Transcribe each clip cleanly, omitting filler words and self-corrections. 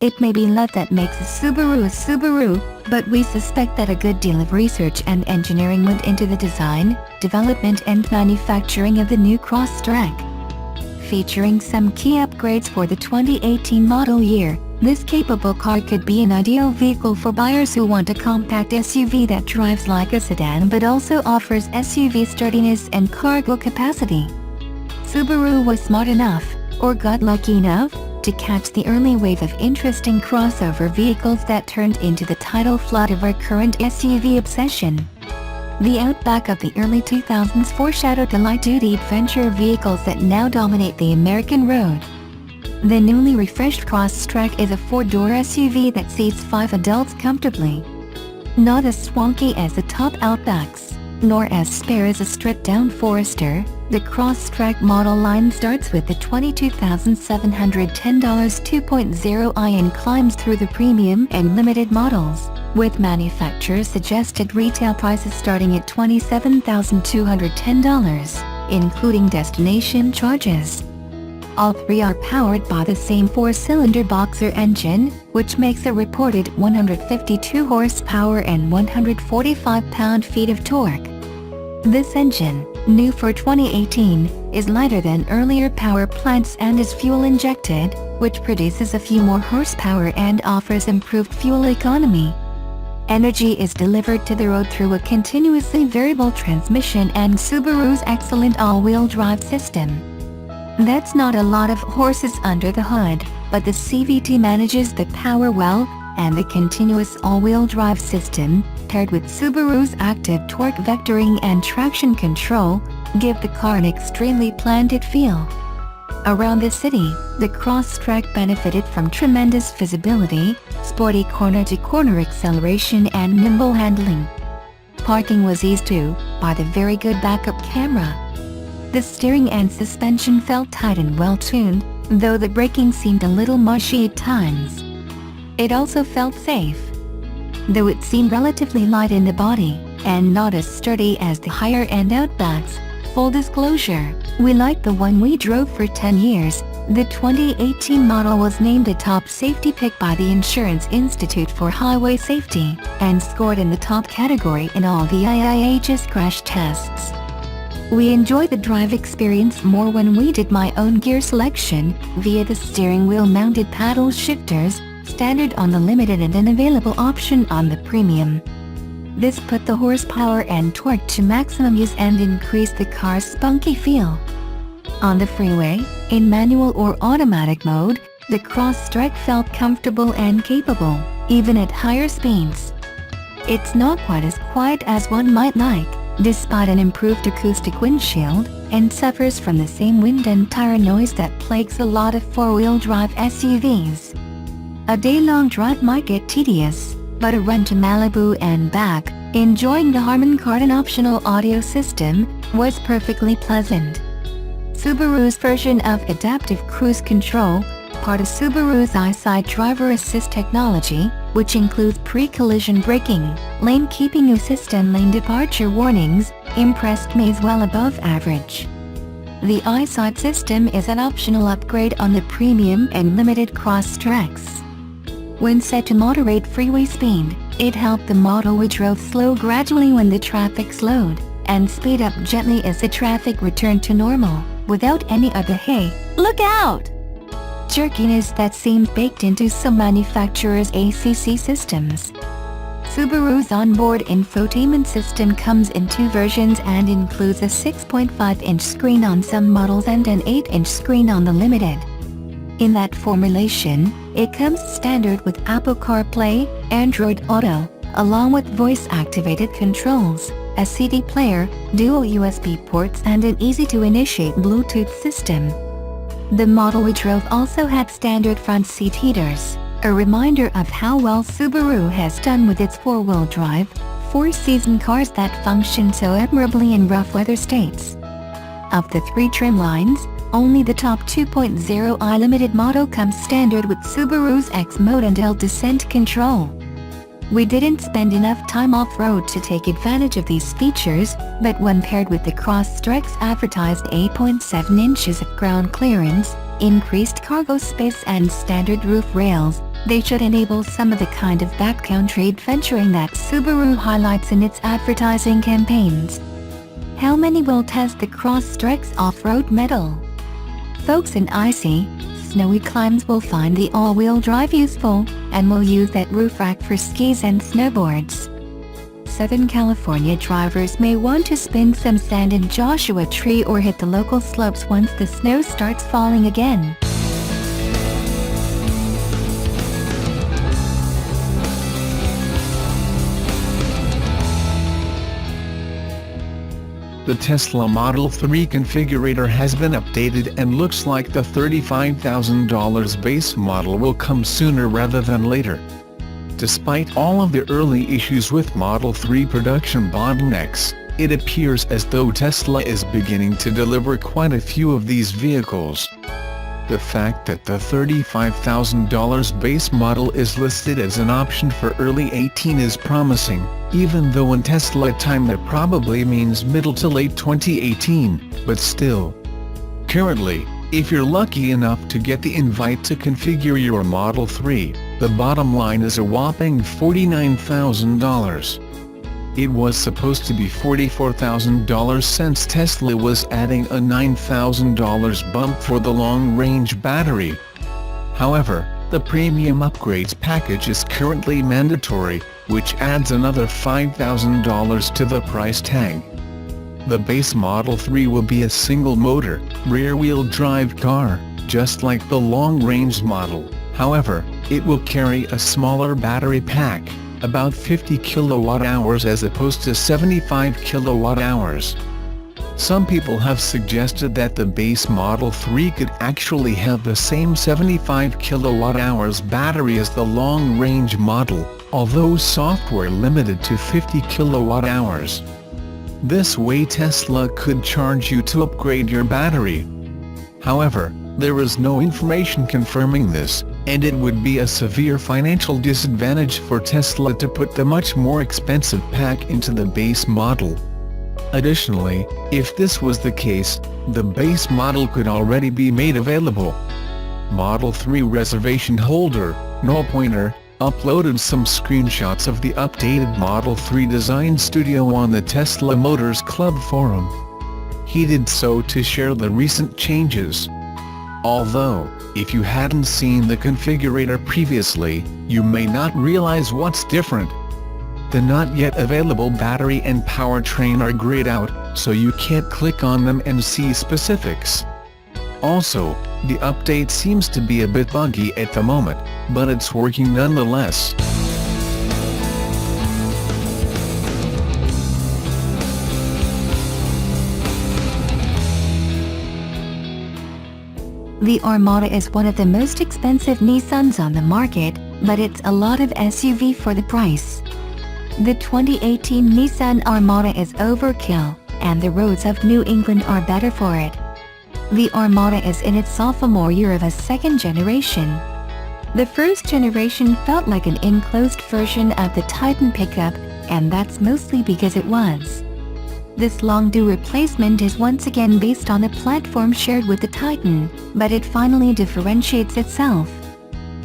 It may be luck that makes a Subaru, but we suspect that a good deal of research and engineering went into the design, development and manufacturing of the new Crosstrek. Featuring some key upgrades for the 2018 model year, this capable car could be an ideal vehicle for buyers who want a compact SUV that drives like a sedan but also offers SUV sturdiness and cargo capacity. Subaru was smart enough, or got lucky enough, to catch the early wave of interesting crossover vehicles that turned into the tidal flood of our current SUV obsession. The Outback of the early 2000s foreshadowed the light-duty adventure vehicles that now dominate the American road. The newly refreshed Crosstrek is a four-door SUV that seats 5 adults comfortably. Not as swanky as the top Outbacks, nor as spare as a stripped-down Forester, the Crosstrek model line starts with the $22,710 2.0i and climbs through the premium and limited models, with manufacturer-suggested retail prices starting at $27,210, including destination charges. All three are powered by the same 4-cylinder boxer engine, which makes a reported 152 horsepower and 145 pound-feet of torque. This engine, new for 2018, is lighter than earlier power plants and is fuel-injected, which produces a few more horsepower and offers improved fuel economy. Energy is delivered to the road through a continuously variable transmission and Subaru's excellent all-wheel drive system. That's not a lot of horses under the hood, but the CVT manages the power well, and the continuous all-wheel drive system, paired with Subaru's active torque vectoring and traction control, give the car an extremely planted feel. Around the city, the Crosstrek benefited from tremendous visibility, sporty corner-to-corner acceleration and nimble handling. Parking was eased too, by the very good backup camera. The steering and suspension felt tight and well-tuned, though the braking seemed a little mushy at times. It also felt safe, though it seemed relatively light in the body, and not as sturdy as the higher-end Outbacks. Full disclosure, we liked the one we drove for 10 years. The 2018 model was named a top safety pick by the Insurance Institute for Highway Safety, and scored in the top category in all the IIH's crash tests. We enjoyed the drive experience more when we did my own gear selection, via the steering wheel mounted paddle shifters, standard on the limited and an available option on the premium. This put the horsepower and torque to maximum use and increased the car's spunky feel. On the freeway, in manual or automatic mode, the Crosstrek felt comfortable and capable, even at higher speeds. It's not quite as quiet as one might like, despite an improved acoustic windshield, and suffers from the same wind and tire noise that plagues a lot of four-wheel drive SUVs. A day-long drive might get tedious, but a run to Malibu and back, enjoying the Harman Kardon optional audio system, was perfectly pleasant. Subaru's version of adaptive cruise control, part of Subaru's EyeSight driver assist technology, which includes pre-collision braking, lane keeping assist and lane departure warnings, impressed me as well above average. The EyeSight system is an optional upgrade on the premium and limited Crosstreks. When set to moderate freeway speed, it helped the model we drove slow gradually when the traffic slowed, and speed up gently as the traffic returned to normal, without any of the "hey, look out!" jerkiness that seemed baked into some manufacturers' ACC systems. Subaru's onboard infotainment system comes in 2 versions and includes a 6.5-inch screen on some models and an 8-inch screen on the limited. In that formulation, it comes standard with Apple CarPlay, Android Auto, along with voice-activated controls, a CD player, dual USB ports and an easy-to-initiate Bluetooth system. The model we drove also had standard front seat heaters, a reminder of how well Subaru has done with its 4-wheel drive, 4-season cars that function so admirably in rough weather states. Of the 3 trim lines, only the top 2.0i limited model comes standard with Subaru's X mode and L descent control. We didn't spend enough time off-road to take advantage of these features, but when paired with the Crosstrek's advertised 8.7 inches of ground clearance, increased cargo space and standard roof rails, They should enable some of the kind of backcountry adventuring that Subaru highlights in its advertising campaigns. How many will test the Crosstrek's off-road mettle? Folks in icy, snowy climes will find the all-wheel drive useful, and will use that roof rack for skis and snowboards. Southern California drivers may want to spin some sand in Joshua Tree or hit the local slopes once the snow starts falling again. The Tesla Model 3 configurator has been updated and looks like the $35,000 base model will come sooner rather than later. Despite all of the early issues with Model 3 production bottlenecks, it appears as though Tesla is beginning to deliver quite a few of these vehicles. The fact that the $35,000 base model is listed as an option for early 2018 is promising, even though in Tesla time that probably means middle to late 2018, but still. Currently, if you're lucky enough to get the invite to configure your Model 3, the bottom line is a whopping $49,000. It was supposed to be $44,000 since Tesla was adding a $9,000 bump for the long-range battery. However, the premium upgrades package is currently mandatory, which adds another $5,000 to the price tag. The base Model 3 will be a single-motor, rear-wheel drive car, just like the long-range model. However, it will carry a smaller battery pack, about 50 kilowatt-hours as opposed to 75 kilowatt-hours. Some people have suggested that the base Model 3 could actually have the same 75 kilowatt-hours battery as the long-range model, although software limited to 50 kilowatt-hours. This way Tesla could charge you to upgrade your battery. However, there is no information confirming this, and it would be a severe financial disadvantage for Tesla to put the much more expensive pack into the base model. Additionally, if this was the case, the base model could already be made available. Model 3 reservation holder, No Pointer, uploaded some screenshots of the updated Model 3 design studio on the Tesla Motors Club forum. He did so to share the recent changes. Although, if you hadn't seen the configurator previously, you may not realize what's different. The not yet available battery and powertrain are grayed out, so you can't click on them and see specifics. Also, the update seems to be a bit buggy at the moment, but it's working nonetheless. The Armada is one of the most expensive Nissans on the market, but it's a lot of SUV for the price. The 2018 Nissan Armada is overkill, and the roads of New England are better for it. The Armada is in its sophomore year of a second generation. The first generation felt like an enclosed version of the Titan pickup, and that's mostly because it was. This long-due replacement is once again based on a platform shared with the Titan, but it finally differentiates itself.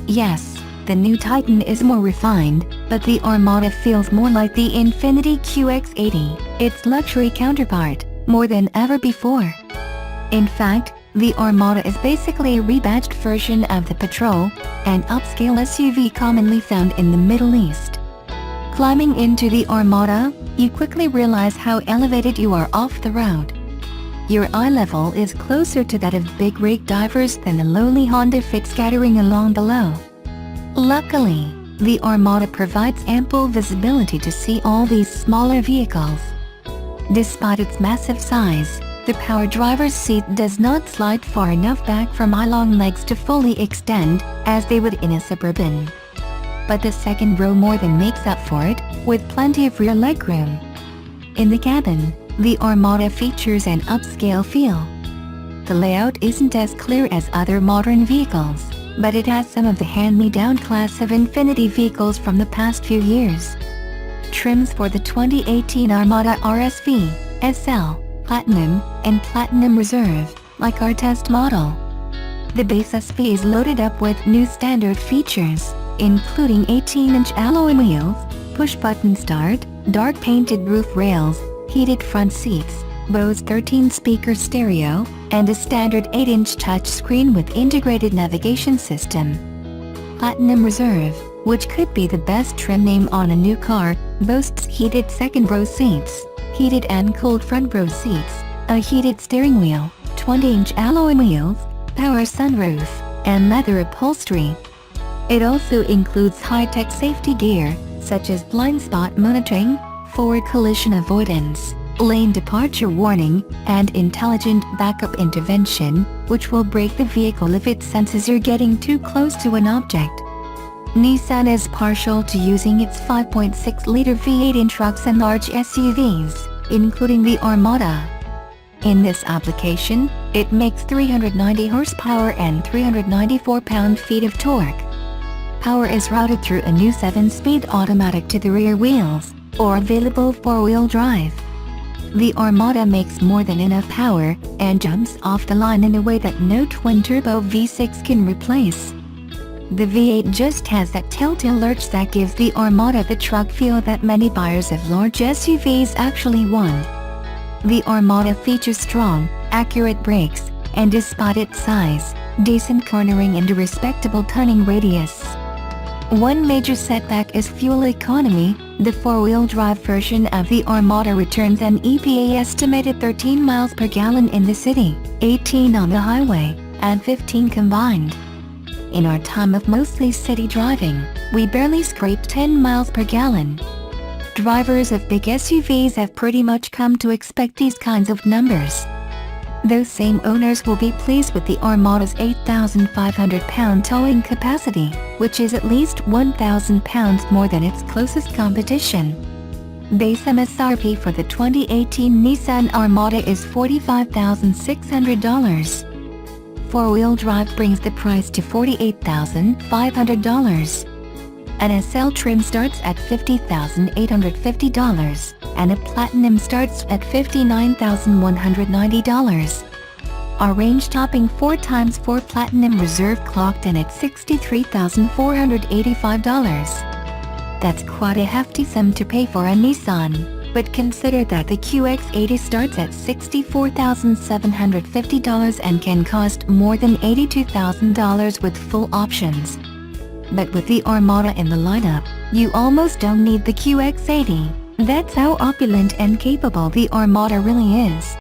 Yes, the new Titan is more refined, but the Armada feels more like the Infiniti QX80, its luxury counterpart, more than ever before. In fact, the Armada is basically a rebadged version of the Patrol, an upscale SUV commonly found in the Middle East. Climbing into the Armada, you quickly realize how elevated you are off the road. Your eye level is closer to that of big rig divers than the lowly Honda Fit scattering along below. Luckily, the Armada provides ample visibility to see all these smaller vehicles. Despite its massive size, the power driver's seat does not slide far enough back for my long legs to fully extend, as they would in a Suburban. But the second row more than makes up for it, with plenty of rear legroom. In the cabin, the Armada features an upscale feel. The layout isn't as clear as other modern vehicles, but it has some of the hand-me-down class of Infiniti vehicles from the past few years. Trims for the 2018 Armada RSV, SL, Platinum, and Platinum Reserve, like our test model. The base SV is loaded up with new standard features, including 18-inch alloy wheels, push-button start, dark painted roof rails, heated front seats, Bose 13-speaker stereo, and a standard 8-inch touchscreen with integrated navigation system. Platinum Reserve, which could be the best trim name on a new car, boasts heated second-row seats, heated and cooled front-row seats, a heated steering wheel, 20-inch alloy wheels, power sunroof, and leather upholstery. It also includes high-tech safety gear, such as blind spot monitoring, forward collision avoidance, lane departure warning, and intelligent backup intervention, which will brake the vehicle if it senses you're getting too close to an object. Nissan is partial to using its 5.6-liter V8 in trucks and large SUVs, including the Armada. In this application, it makes 390 horsepower and 394 pound-feet of torque. Power is routed through a new 7-speed automatic to the rear wheels, or available 4-wheel drive. The Armada makes more than enough power, and jumps off the line in a way that no twin-turbo V6 can replace. The V8 just has that telltale lurch that gives the Armada the truck feel that many buyers of large SUVs actually want. The Armada features strong, accurate brakes, and despite its size, decent cornering and a respectable turning radius. One major setback is fuel economy. The 4-wheel drive version of the Armada returns an EPA estimated 13 miles per gallon in the city, 18 on the highway, and 15 combined. In our time of mostly city driving, we barely scrape 10 miles per gallon. Drivers of big SUVs have pretty much come to expect these kinds of numbers. Those same owners will be pleased with the Armada's 8,500-pound towing capacity, which is at least 1,000 pounds more than its closest competition. Base MSRP for the 2018 Nissan Armada is $45,600. 4-wheel drive brings the price to $48,500. An SL trim starts at $50,850, and a Platinum starts at $59,190. Our range-topping 4x4 Platinum Reserve clocked in at $63,485. That's quite a hefty sum to pay for a Nissan, but consider that the QX80 starts at $64,750 and can cost more than $82,000 with full options. But with the Armada in the lineup, you almost don't need the QX80. That's how opulent and capable the Armada really is.